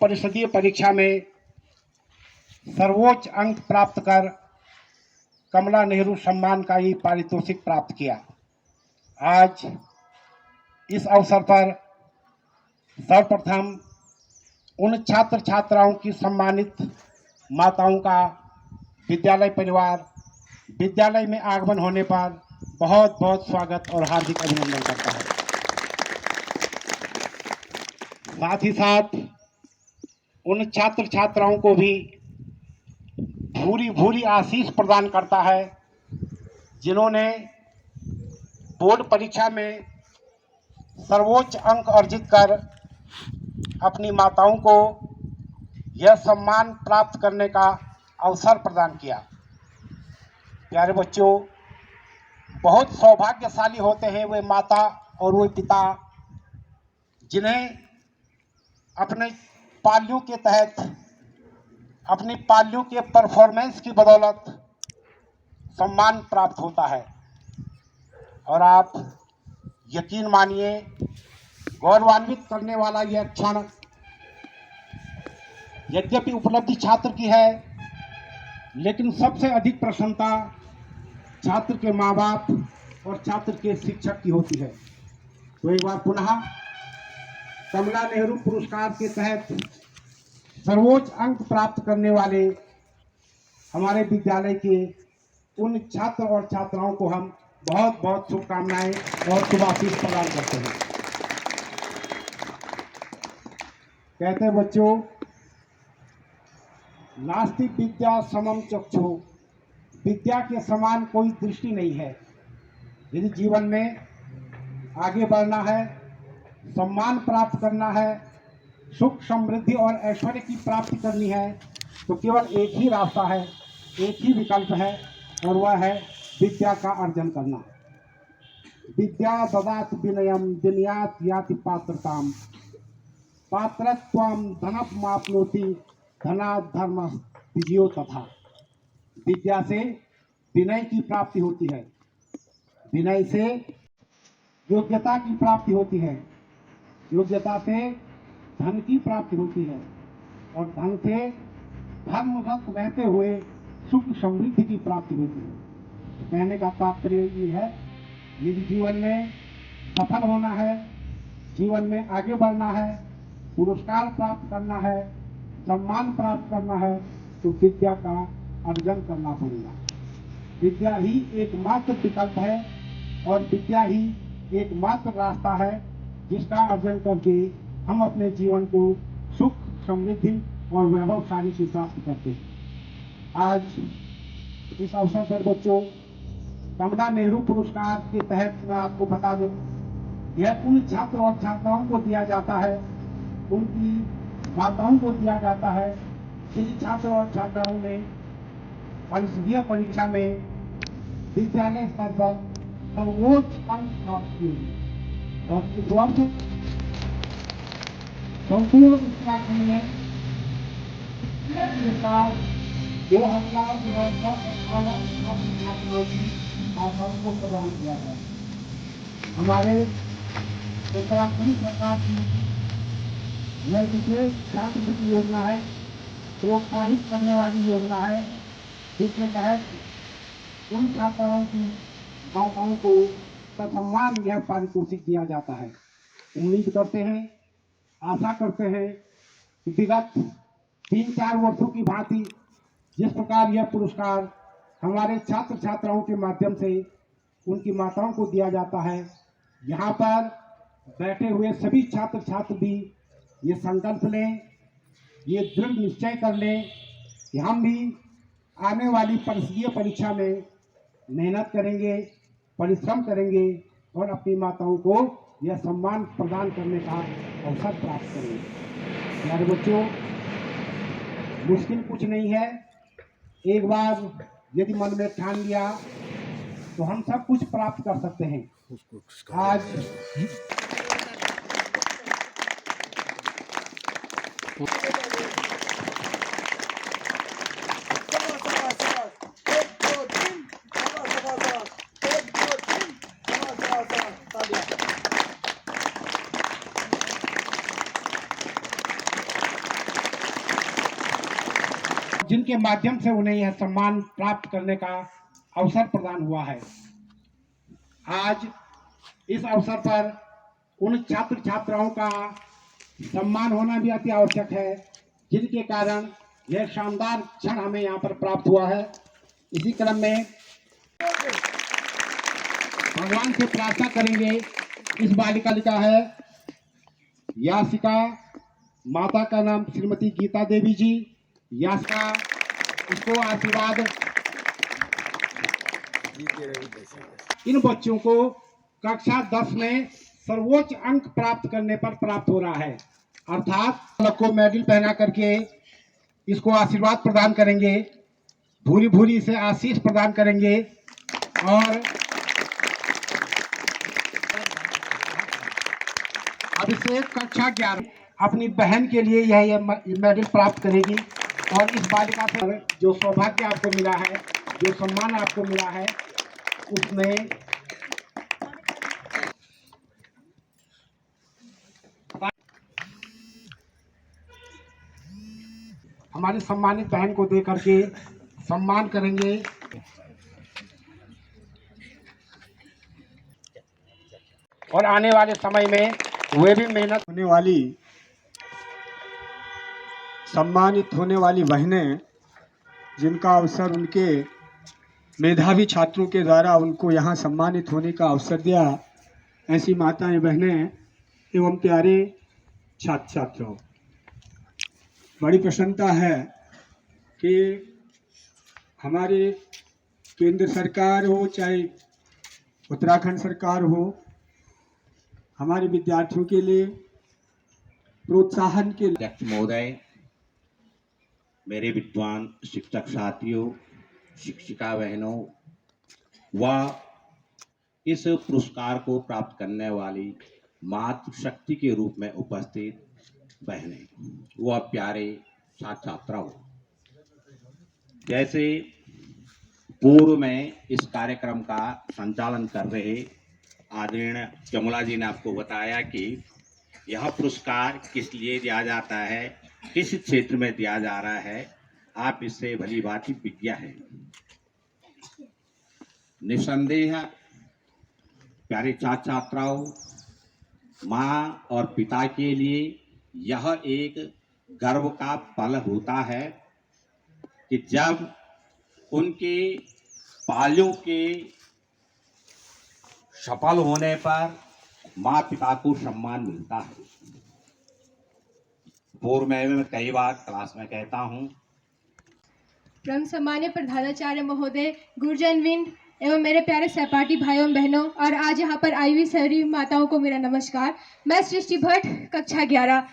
परिषदीय परीक्षा में सर्वोच्च अंक प्राप्त कर कमला नेहरू सम्मान का ही पारितोषिक प्राप्त किया। आज इस अवसर पर सर्वप्रथम उन छात्र छात्राओं की सम्मानित माताओं का विद्यालय परिवार विद्यालय में आगमन होने पर बहुत बहुत स्वागत और हार्दिक अभिनंदन करता है। साथ ही साथ उन छात्र छात्राओं को भी भूरी भूरी आशीष प्रदान करता है जिन्होंने बोर्ड परीक्षा में सर्वोच्च अंक अर्जित कर अपनी माताओं को यह सम्मान प्राप्त करने का अवसर प्रदान किया। प्यारे बच्चों, बहुत सौभाग्यशाली होते हैं वे माता और वे पिता जिन्हें अपने पालियों के तहत अपनी पालियों के परफॉर्मेंस की बदौलत सम्मान प्राप्त होता है। और आप यकीन मानिए, गौरवान्वित करने वाला यह क्षण यद्यपि उपलब्धि छात्र की है, लेकिन सबसे अधिक प्रसन्नता छात्र के माँ बाप और छात्र के शिक्षक की होती है। तो एक बार पुनः कमला नेहरू पुरस्कार के तहत सर्वोच्च अंक प्राप्त करने वाले हमारे विद्यालय के उन छात्र और छात्राओं को हम बहुत बहुत शुभकामनाएं और शुभाशीष प्रदान करते हैं। कहते हैं बच्चों, नास्ति विद्या समम चक्षु, विद्या के समान कोई दृष्टि नहीं है। यदि जीवन में आगे बढ़ना है, सम्मान प्राप्त करना है, सुख समृद्धि और ऐश्वर्य की प्राप्ति करनी है, तो केवल एक ही रास्ता है, एक ही विकल्प है, और वह है विद्या का अर्जन करना। विद्या ददात विनयम विनयात याति पात्रताम, पात्रत्वम धनमाप्नोति धनात् धर्म विजयो तथा। विद्या से विनय की प्राप्ति होती है, विनय से योग्यता की प्राप्ति होती है, योग्यता से धन की प्राप्ति होती है, और धन से धर्मवत रहते हुए सुख समृद्धि की प्राप्ति होती है। कहने का तात्पर्य ये है, यदि जीवन में सफल होना है, जीवन में आगे बढ़ना है, पुरस्कार प्राप्त करना है, सम्मान प्राप्त करना है, तो विद्या का अर्जन करना पड़ेगा। विद्या ही एकमात्र विकल्प है और विद्या ही एकमात्र रास्ता है जिसका अर्जन करके हम अपने जीवन को सुख समृद्धि और वैभवशाली से प्राप्त करते हैं। आज इस अवसर पर बच्चों, कमला नेहरू पुरस्कार के तहत मैं आपको बता दूं, यह उन छात्र और छात्राओं को दिया जाता है, उनकी माताओं को दिया जाता है जिन छात्र और छात्राओं ने परिषदीय परीक्षा में विद्यालय स्तर पर सर्वोच्च अंक प्राप्त किए और इस वर्ष संपूर्ण उत्तराखंड में 2018 को प्रदान किया है। हमारे उत्तराखंड सरकार की यह विशेष छात्रवृत्ति योजना है, प्रोत्साहित करने वाली योजना है, जिसके तहत उन छात्राओं की माताओं को ससम्मान यह पारितोषिक दिया जाता है। उम्मीद करते हैं, आशा करते हैं कि विगत 3-4 वर्षों की भांति जिस प्रकार यह पुरस्कार हमारे छात्र छात्राओं के माध्यम से उनकी माताओं को दिया जाता है, यहाँ पर बैठे हुए सभी छात्र छात्र भी ये संकल्प लें, ये दृढ़ निश्चय कर लें कि हम भी आने वाली परिषदीय परीक्षा में मेहनत करेंगे, परिश्रम करेंगे और अपनी माताओं को यह सम्मान प्रदान करने का अवसर प्राप्त करेंगे। प्यारे बच्चों, मुश्किल कुछ नहीं है। एक बार यदि मन में ठान लिया तो हम सब कुछ प्राप्त कर सकते हैं। आज जिनके माध्यम से उन्हें यह सम्मान प्राप्त करने का अवसर प्रदान हुआ है। आज इस अवसर पर उन छात्र छात्राओं का सम्मान होना भी अति आवश्यक है, जिनके कारण यह शानदार क्षण हमें यहाँ पर प्राप्त हुआ है। इसी क्रम में भगवान से प्रार्थना करेंगे। इस बालिका लिखा है यासिका, माता का नाम श्रीमती गीता देवी जी। यासिका, इसको आशीर्वाद इन बच्चों को कक्षा 10 में सर्वोच्च अंक प्राप्त करने पर प्राप्त हो रहा है, अर्थात को मेडल पहना करके इसको आशीर्वाद प्रदान करेंगे, भूरी भूरी से आशीष प्रदान करेंगे। और अभिषेक कक्षा 11 अपनी बहन के लिए यह मेडल प्राप्त करेगी। और इस बालिका से जो सौभाग्य आपको मिला है, जो सम्मान आपको मिला है, उसमें हमारी सम्मानित बहन को दे करके सम्मान करेंगे। और आने वाले समय में वे भी मेहनत होने वाली सम्मानित होने वाली बहनें, जिनका अवसर उनके मेधावी छात्रों के द्वारा उनको यहाँ सम्मानित होने का अवसर दिया, ऐसी माताएं बहनें एवं प्यारे छात्र छात्राओं, बड़ी प्रसन्नता है कि हमारे केंद्र सरकार हो चाहे उत्तराखंड सरकार हो, हमारे विद्यार्थियों के लिए प्रोत्साहन के लिए अध्यक्ष महोदय, मेरे विद्वान शिक्षक साथियों, शिक्षिका बहनों व इस पुरस्कार को प्राप्त करने वाली मातृशक्ति के रूप में उपस्थित बहनें व प्यारे छात्र छात्राओं, जैसे पूर्व में इस कार्यक्रम का संचालन कर रहे आदरणीय चमुला जी ने आपको बताया कि यह पुरस्कार किस लिए दिया जाता है, किस क्षेत्र में दिया जा रहा है, आप इससे भली भांति विज्ञ हैं। निसंदेह प्यारे छात्र छात्राओं, माँ और पिता के लिए यह एक गर्व का पल होता है कि जब उनके बालों के सफल होने पर माँ पिता को सम्मान मिलता है। पूर्व में मैं कई बार क्लास में कहता हूँ, परम सम्मान्य प्रधानाचार्य महोदय, गुरुजनवृंद एवं मेरे प्यारे सहपाठी भाइयों बहनों और आज यहाँ पर आई हुई सभी माताओं को मेरा नमस्कार। मैं सृष्टि भट्ट, कक्षा 11।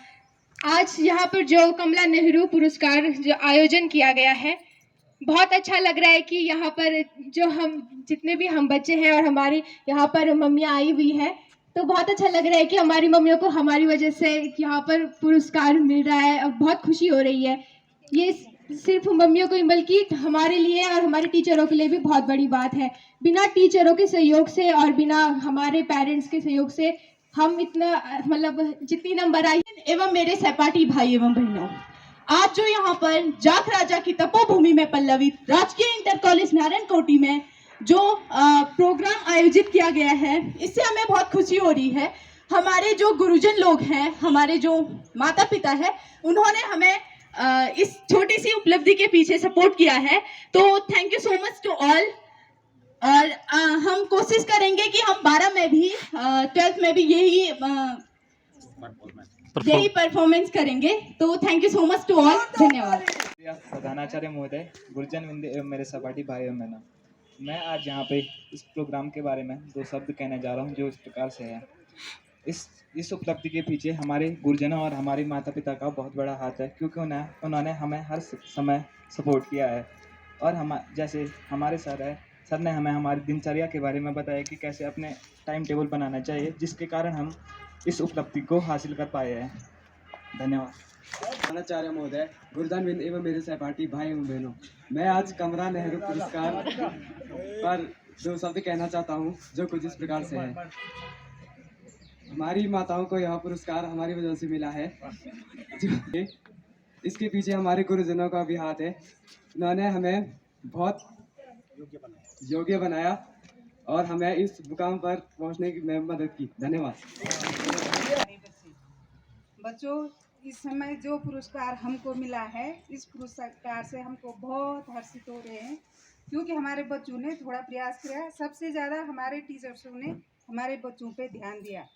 आज यहाँ पर जो कमला नेहरू पुरस्कार जो आयोजन किया गया है, बहुत अच्छा लग रहा है कि यहाँ पर जो हम जितने भी हम बच्चे हैं और हमारी यहाँ पर मम्मियाँ आई हुई है, तो बहुत अच्छा लग रहा है कि हमारी मम्मियों को हमारी वजह से यहाँ पर पुरस्कार मिल रहा है और बहुत खुशी हो रही है। ये सिर्फ मम्मियों को ही बल्कि हमारे लिए और हमारे टीचरों के लिए भी बहुत बड़ी बात है। बिना टीचरों के सहयोग से और बिना हमारे पेरेंट्स के सहयोग से हम इतना मतलब जितनी नंबर आई। एवं मेरे सहपाठी भाई एवं बहनों, आज जो यहाँ पर जाख राजा की तपोभूमि में पल्लवित राजकीय इंटर कॉलेज नारायणकोटि में जो प्रोग्राम आयोजित किया गया है, इससे हमें बहुत खुशी हो रही है। हमारे जो गुरुजन लोग हैं, हमारे जो माता पिता है, उन्होंने हमें इस छोटी सी उपलब्धि के पीछे सपोर्ट किया है, तो thank you so much to all. और हम कोशिश करेंगे कि हम 12 में भी 12th में भी यही परफॉर्मेंस करेंगे। तो thank you so much to all, धन्यवाद। प्रधानाचार्य महोदय, गुरुजन वृंद एवं मेरे सहपाठी भाई एवं बहनों, मैं आज यहाँ पे इस प्रोग्राम के बारे में 2 शब्द कहने जा रहा हूँ, जो इस प्रकार से है। इस उपलब्धि के पीछे हमारे गुरुजनों और हमारे माता पिता का बहुत बड़ा हाथ है, क्योंकि उन्होंने हमें हर समय सपोर्ट किया है। और जैसे हमारे सर ने हमें हमारी दिनचर्या के बारे में बताया कि कैसे अपने टाइम टेबल बनाना चाहिए, जिसके कारण हम इस उपलब्धि को हासिल कर पाए हैं। धन्यवाद। प्रधानाचार्य महोदय, गुरुजन वृंद एवं मेरे सहपाठी भाई एवं बहनों, मैं आज कमला नेहरू पुरस्कार पर 2 शब्द कहना चाहता हूँ, जो कुछ इस प्रकार से है। हमारी माताओं को यह पुरस्कार हमारी वजह से मिला है, इसके पीछे हमारे गुरुजनों का भी हाथ है। उन्होंने हमें बहुत योग्य बनाया और हमें इस मुकाम पर पहुंचने में मदद की। धन्यवाद। बच्चों, इस समय जो पुरस्कार हमको मिला है, इस पुरस्कार से हमको बहुत हर्षित हो रहे हैं, क्योंकि हमारे बच्चों ने थोड़ा प्रयास किया। सबसे ज़्यादा हमारे टीचर्सों ने हमारे बच्चों पे ध्यान दिया।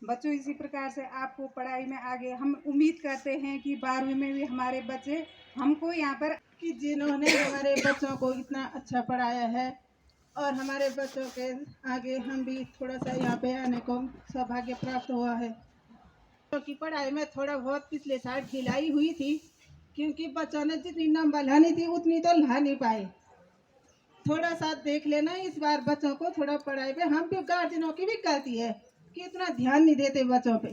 बच्चों, इसी प्रकार से आपको पढ़ाई में आगे हम उम्मीद करते हैं कि 12वीं में भी हमारे बच्चे हमको यहाँ पर कि जिन्होंने हमारे बच्चों को इतना अच्छा पढ़ाया है और हमारे बच्चों के आगे हम भी थोड़ा सा यहाँ पे आने को सौभाग्य प्राप्त हुआ है। क्योंकि पढ़ाई में थोड़ा बहुत पिछले साल ढिलाई हुई थी, क्योंकि बच्चों ने जितनी नंबर लानी थी उतनी तो ला नहीं पाए। थोड़ा सा देख लेना इस बार बच्चों को थोड़ा पढ़ाई पे, हम भी गार्जियनों की भी गलती है कि इतना ध्यान नहीं देते बच्चों पे।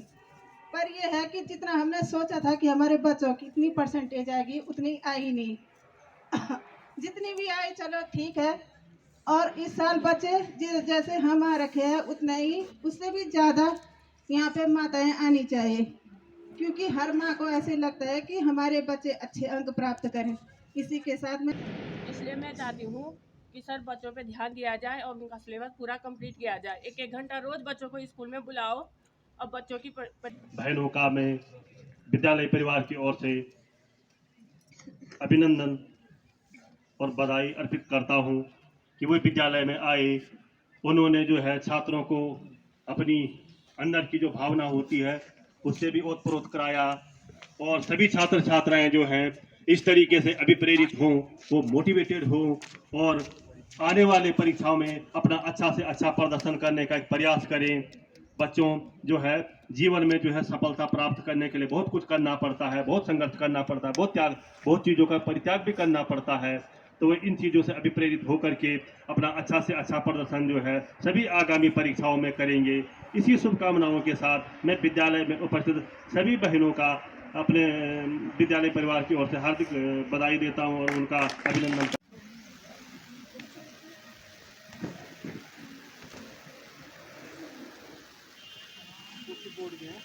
पर यह है कि जितना हमने सोचा था कि हमारे बच्चों की इतनी परसेंटेज आएगी, उतनी आई नहीं। जितनी भी आई चलो ठीक है। और इस साल बच्चे जैसे हम आ रखे हैं उतना ही उससे भी ज़्यादा यहाँ पे माताएं आनी चाहिए, क्योंकि हर माँ को ऐसे लगता है कि हमारे बच्चे अच्छे अंक प्राप्त करें। इसी के साथ में इसलिए मैं चाहती हूँ कि सर बच्चों पे ध्यान दिया जाए और उनका सिलेबस पूरा कंप्लीट किया जाए। 1-1 घंटा रोज बच्चों को स्कूल में बुलाओ और बच्चों की बहनों का मैं विद्यालय परिवार की ओर से अभिनंदन और बधाई अर्पित करता हूं कि वो विद्यालय में आए। उन्होंने जो है छात्रों को अपनी अंदर की जो भावना होती है उससे भी ओतप्रोत कराया और सभी छात्र छात्राएं जो हैं इस तरीके से अभिप्रेरित हों, वो मोटिवेटेड हों और आने वाले परीक्षाओं में अपना अच्छा से अच्छा प्रदर्शन करने का एक प्रयास करें। बच्चों जो है जीवन में जो है सफलता प्राप्त करने के लिए बहुत कुछ करना पड़ता है, बहुत संघर्ष करना पड़ता है, बहुत चीज़ों का परित्याग भी करना पड़ता है। तो वे इन चीज़ों से अभिप्रेरित होकर के अपना अच्छा से अच्छा प्रदर्शन जो है सभी आगामी परीक्षाओं में करेंगे। इसी शुभकामनाओं के साथ मैं विद्यालय में उपस्थित सभी बहनों का अपने विद्यालय परिवार की ओर से हार्दिक बधाई देता हूं और उनका अभिनंदन। बोर्ड में